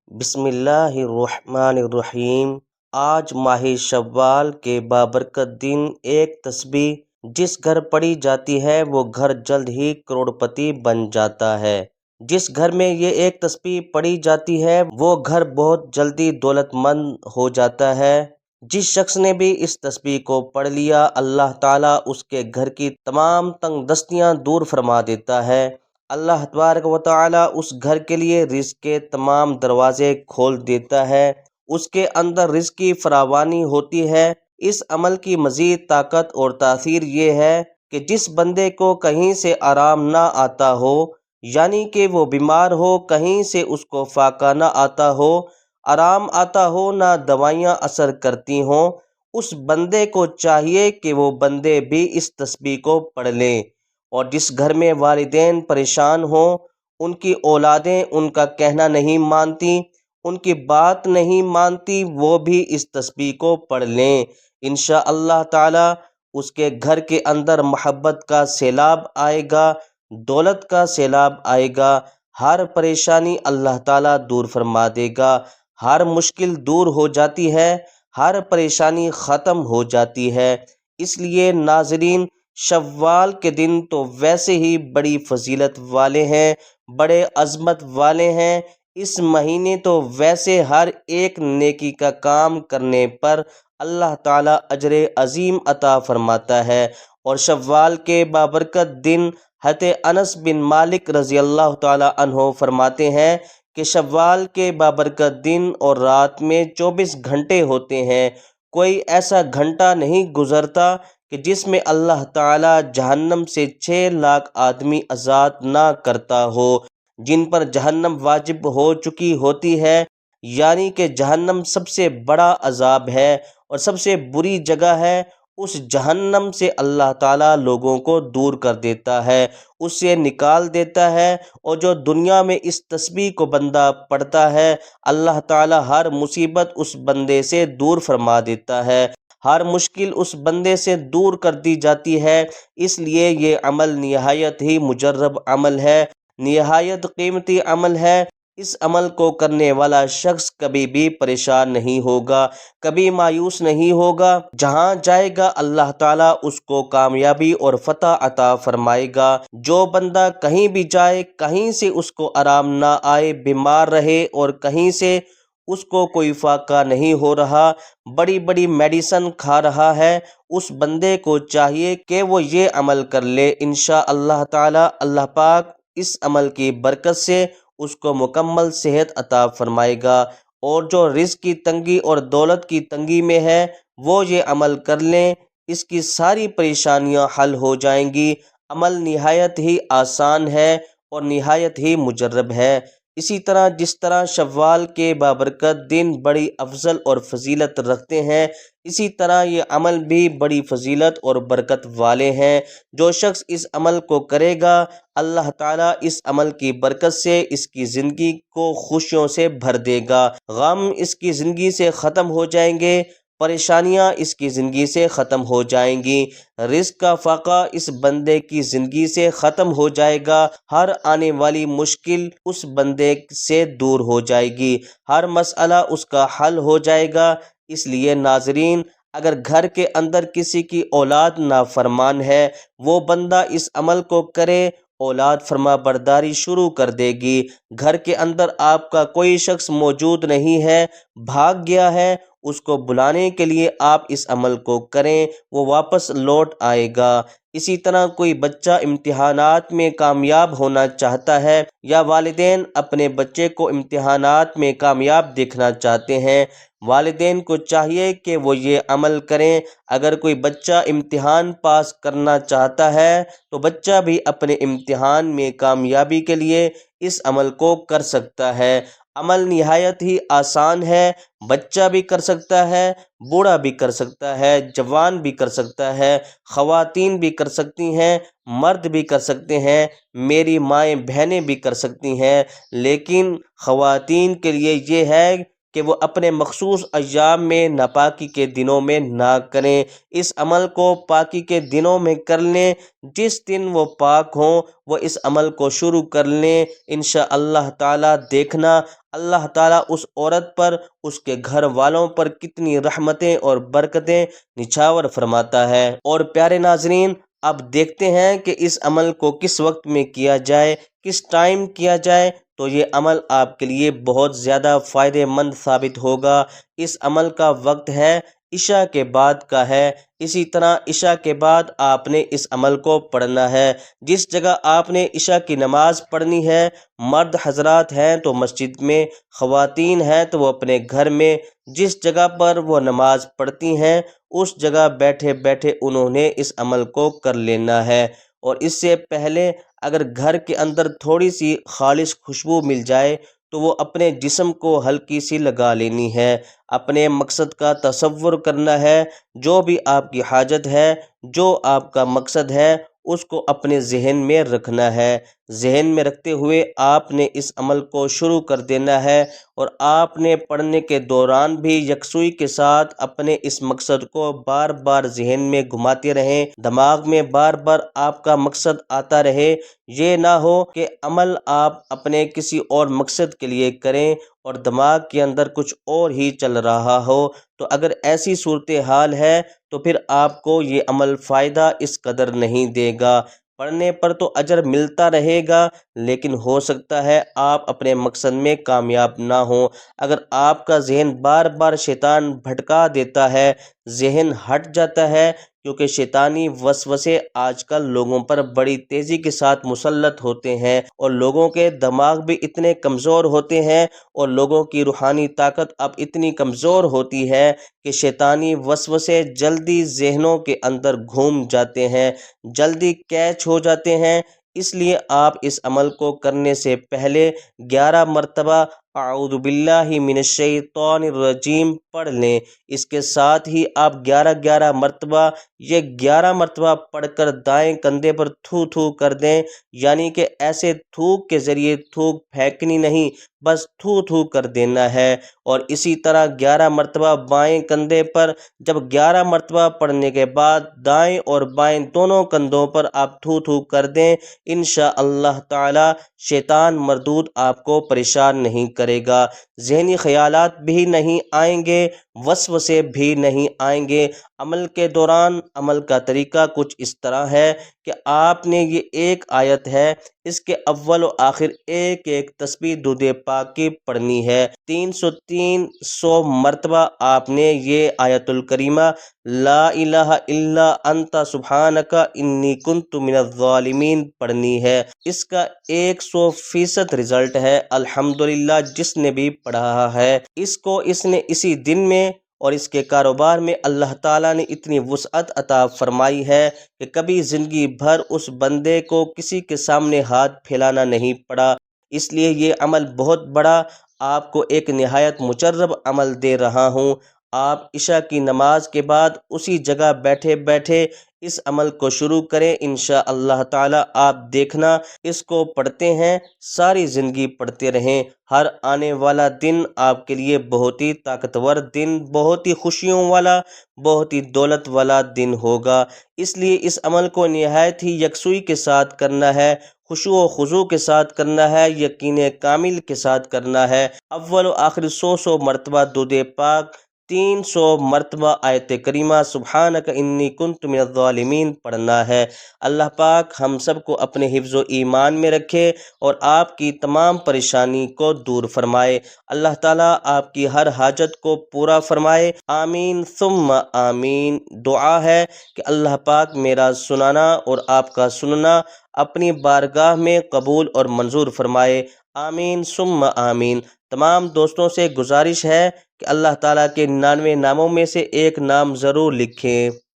بسم اللہ الرحمن الرحیم۔ آج ماہ شوال کے بابرکت دن ایک تسبیح جس گھر پڑھی جاتی ہے وہ گھر جلد ہی کروڑپتی بن جاتا ہے۔ جس گھر میں یہ ایک تسبیح پڑھی جاتی ہے وہ گھر بہت جلدی دولت مند ہو جاتا ہے۔ جس شخص نے بھی اس تسبیح کو پڑھ لیا اللہ تعالیٰ اس کے گھر کی تمام تنگ دستیاں دور فرما دیتا ہے۔ اللہ تبارک و تعالیٰ اس گھر کے لیے رزق کے تمام دروازے کھول دیتا ہے، اس کے اندر رزق کی فراوانی ہوتی ہے۔ اس عمل کی مزید طاقت اور تاثیر یہ ہے کہ جس بندے کو کہیں سے آرام نہ آتا ہو، یعنی کہ وہ بیمار ہو، کہیں سے اس کو فاقہ نہ آتا ہو، آرام آتا ہو، نہ دوائیاں اثر کرتی ہوں، اس بندے کو چاہیے کہ وہ بندے بھی اس تسبیح کو پڑھ لیں۔ اور جس گھر میں والدین پریشان ہوں، ان کی اولادیں ان کا کہنا نہیں مانتی، ان کی بات نہیں مانتی، وہ بھی اس تسبیح کو پڑھ لیں۔ انشاءاللہ تعالی اس کے گھر کے اندر محبت کا سیلاب آئے گا، دولت کا سیلاب آئے گا، ہر پریشانی اللہ تعالیٰ دور فرما دے گا، ہر مشکل دور ہو جاتی ہے، ہر پریشانی ختم ہو جاتی ہے۔ اس لیے ناظرین، شوال کے دن تو ویسے ہی بڑی فضیلت والے ہیں، بڑے عظمت والے ہیں۔ اس مہینے تو ویسے ہر ایک نیکی کا کام کرنے پر اللہ تعالیٰ اجر عظیم عطا فرماتا ہے۔ اور شوال کے بابرکت دن حضرت انس بن مالک رضی اللہ تعالیٰ عنہ فرماتے ہیں کہ شوال کے بابرکت دن اور رات میں 24 گھنٹے ہوتے ہیں، کوئی ایسا گھنٹہ نہیں گزرتا کہ جس میں اللہ تعالیٰ جہنم سے 6 لاکھ آدمی آزاد نہ کرتا ہو، جن پر جہنم واجب ہو چکی ہوتی ہے، یعنی کہ جہنم سب سے بڑا عذاب ہے اور سب سے بری جگہ ہے۔ اس جہنم سے اللہ تعالیٰ لوگوں کو دور کر دیتا ہے، اس سے نکال دیتا ہے۔ اور جو دنیا میں اس تسبیح کو بندہ پڑھتا ہے، اللہ تعالیٰ ہر مصیبت اس بندے سے دور فرما دیتا ہے، ہر مشکل اس بندے سے دور کر دی جاتی ہے۔ اس لیے یہ عمل نہایت ہی مجرب عمل ہے، نہایت قیمتی عمل ہے۔ اس عمل کو کرنے والا شخص کبھی بھی پریشان نہیں ہوگا، کبھی مایوس نہیں ہوگا۔ جہاں جائے گا اللہ تعالیٰ اس کو کامیابی اور فتح عطا فرمائے گا۔ جو بندہ کہیں بھی جائے، کہیں سے اس کو آرام نہ آئے، بیمار رہے اور کہیں سے اس کو کوئی فاقہ نہیں ہو رہا، بڑی بڑی میڈیسن کھا رہا ہے، اس بندے کو چاہیے کہ وہ یہ عمل کر لے۔ انشاءاللہ تعالی اللہ پاک اس عمل کی برکت سے اس کو مکمل صحت عطا فرمائے گا۔ اور جو رزق کی تنگی اور دولت کی تنگی میں ہے وہ یہ عمل کر لیں، اس کی ساری پریشانیاں حل ہو جائیں گی۔ عمل نہایت ہی آسان ہے اور نہایت ہی مجرب ہے۔ اسی طرح جس طرح شوال کے بابرکت دن بڑی افضل اور فضیلت رکھتے ہیں، اسی طرح یہ عمل بھی بڑی فضیلت اور برکت والے ہیں۔ جو شخص اس عمل کو کرے گا اللہ تعالیٰ اس عمل کی برکت سے اس کی زندگی کو خوشیوں سے بھر دے گا، غم اس کی زندگی سے ختم ہو جائیں گے، پریشانیاں اس کی زندگی سے ختم ہو جائیں گی، رزق کا فاقہ اس بندے کی زندگی سے ختم ہو جائے گا، ہر آنے والی مشکل اس بندے سے دور ہو جائے گی، ہر مسئلہ اس کا حل ہو جائے گا۔ اس لیے ناظرین، اگر گھر کے اندر کسی کی اولاد نافرمان ہے، وہ بندہ اس عمل کو کرے، اولاد فرما برداری شروع کر دے گی۔ گھر کے اندر آپ کا کوئی شخص موجود نہیں ہے، بھاگ گیا ہے، اس کو بلانے کے لیے آپ اس عمل کو کریں، وہ واپس لوٹ آئے گا۔ اسی طرح کوئی بچہ امتحانات میں کامیاب ہونا چاہتا ہے یا والدین اپنے بچے کو امتحانات میں کامیاب دیکھنا چاہتے ہیں، والدین کو چاہیے کہ وہ یہ عمل کریں۔ اگر کوئی بچہ امتحان پاس کرنا چاہتا ہے تو بچہ بھی اپنے امتحان میں کامیابی کے لیے اس عمل کو کر سکتا ہے۔ عمل نہایت ہی آسان ہے، بچہ بھی کر سکتا ہے، بوڑھا بھی کر سکتا ہے، جوان بھی کر سکتا ہے، خواتین بھی کر سکتی ہیں، مرد بھی کر سکتے ہیں، میری مائیں بہنیں بھی کر سکتی ہیں۔ لیکن خواتین کے لیے یہ ہے کہ وہ اپنے مخصوص ایام میں ناپاکی کے دنوں میں نہ کریں، اس عمل کو پاکی کے دنوں میں کر لیں۔ جس دن وہ پاک ہوں وہ اس عمل کو شروع کر لیں، انشاءاللہ تعالی دیکھنا اللہ تعالیٰ اس عورت پر، اس کے گھر والوں پر کتنی رحمتیں اور برکتیں نچھاور فرماتا ہے۔ اور پیارے ناظرین، اب دیکھتے ہیں کہ اس عمل کو کس وقت میں کیا جائے، کس ٹائم کیا جائے، تو یہ عمل آپ کے لیے بہت زیادہ فائدہ مند ثابت ہوگا۔ اس عمل کا وقت ہے عشاء کے بعد کا ہے۔ اسی طرح عشاء کے بعد آپ نے اس عمل کو پڑھنا ہے۔ جس جگہ آپ نے عشاء کی نماز پڑھنی ہے، مرد حضرات ہیں تو مسجد میں، خواتین ہیں تو وہ اپنے گھر میں، جس جگہ پر وہ نماز پڑھتی ہیں اس جگہ بیٹھے بیٹھے انہوں نے اس عمل کو کر لینا ہے۔ اور اس سے پہلے اگر گھر کے اندر تھوڑی سی خالص خوشبو مل جائے تو وہ اپنے جسم کو ہلکی سی لگا لینی ہے۔ اپنے مقصد کا تصور کرنا ہے، جو بھی آپ کی حاجت ہے، جو آپ کا مقصد ہے، اس کو اپنے ذہن میں رکھنا ہے۔ ذہن میں رکھتے ہوئے آپ نے اس عمل کو شروع کر دینا ہے، اور آپ نے پڑھنے کے دوران بھی یکسوئی کے ساتھ اپنے اس مقصد کو بار بار ذہن میں گھماتے رہیں، دماغ میں بار بار آپ کا مقصد آتا رہے۔ یہ نہ ہو کہ عمل آپ اپنے کسی اور مقصد کے لیے کریں اور دماغ کے اندر کچھ اور ہی چل رہا ہو، تو اگر ایسی صورتحال ہے تو پھر آپ کو یہ عمل فائدہ اس قدر نہیں دے گا۔ پڑھنے پر تو اجر ملتا رہے گا، لیکن ہو سکتا ہے آپ اپنے مقصد میں کامیاب نہ ہوں۔ اگر آپ کا ذہن بار بار شیطان بھٹکا دیتا ہے، ذہن ہٹ جاتا ہے، کیونکہ شیطانی وسوسے آج کل لوگوں پر بڑی تیزی کے ساتھ مسلط ہوتے ہیں، اور لوگوں کے دماغ بھی اتنے کمزور ہوتے ہیں، اور لوگوں کی روحانی طاقت اب اتنی کمزور ہوتی ہے کہ شیطانی وسوسے جلدی ذہنوں کے اندر گھوم جاتے ہیں، جلدی کیچ ہو جاتے ہیں۔ اس لیے آپ اس عمل کو کرنے سے پہلے 11 مرتبہ اعوذ باللہ من الشیطان الرجیم پڑھ لیں۔ اس کے ساتھ ہی آپ 11 مرتبہ، یہ 11 مرتبہ پڑھ کر دائیں کندھے پر تھو تھو کر دیں، یعنی کہ ایسے تھوک کے ذریعے تھوک پھینکنی نہیں، بس تھو تھو کر دینا ہے۔ اور اسی طرح 11 مرتبہ بائیں کندھے پر، جب 11 مرتبہ پڑھنے کے بعد دائیں اور بائیں دونوں کندھوں پر آپ تھو تھو کر دیں، انشاءاللہ تعالی شیطان مردود آپ کو پریشان نہیں کرے گا، ذہنی خیالات بھی نہیں آئیں گے، وسوسے بھی نہیں آئیں گے۔ عمل کے دوران عمل کا طریقہ کچھ اس طرح ہے کہ آپ نے یہ ایک آیت ہے، اس کے اول و آخر ایک ایک تسبیح درود پاک کی پڑھنی ہے۔ 300 مرتبہ آپ نے یہ آیت الکریمہ لا الہ الا انت سبحانک انی کنت من الظالمین پڑھنی ہے۔ اس کا 100% رزلٹ ہے الحمدللہ، جس نے بھی پڑھا ہے اس نے اسی دن میں اور اس کے کاروبار میں اللہ تعالیٰ نے اتنی وسعت عطا فرمائی ہے کہ کبھی زندگی بھر اس بندے کو کسی کے سامنے ہاتھ پھیلانا نہیں پڑا۔ اس لیے یہ عمل بہت بڑا، آپ کو ایک نہایت مجرب عمل دے رہا ہوں۔ آپ عشاء کی نماز کے بعد اسی جگہ بیٹھے بیٹھے اس عمل کو شروع کریں، انشاءاللہ تعالی آپ دیکھنا اس کو پڑھتے ہیں ساری زندگی پڑھتے رہیں، ہر آنے والا دن آپ کے لیے بہت ہی طاقتور دن، بہت ہی خوشیوں والا، بہت ہی دولت والا دن ہوگا۔ اس لیے اس عمل کو نہایت ہی یکسوئی کے ساتھ کرنا ہے، خشوع و خضوع کے ساتھ کرنا ہے، یقین کامل کے ساتھ کرنا ہے۔ اول و آخر 100 مرتبہ درود پاک، 300 مرتبہ آیت کریمہ سبحانک انی کنت من الظالمین پڑھنا ہے۔ اللہ پاک ہم سب کو اپنے حفظ و ایمان میں رکھے اور آپ کی تمام پریشانی کو دور فرمائے۔ اللہ تعالیٰ آپ کی ہر حاجت کو پورا فرمائے، آمین ثم آمین۔ دعا ہے کہ اللہ پاک میرا سنانا اور آپ کا سننا اپنی بارگاہ میں قبول اور منظور فرمائے، آمین ثم آمین۔ تمام دوستوں سے گزارش ہے کہ اللہ تعالیٰ کے 99 ناموں میں سے ایک نام ضرور لکھیں۔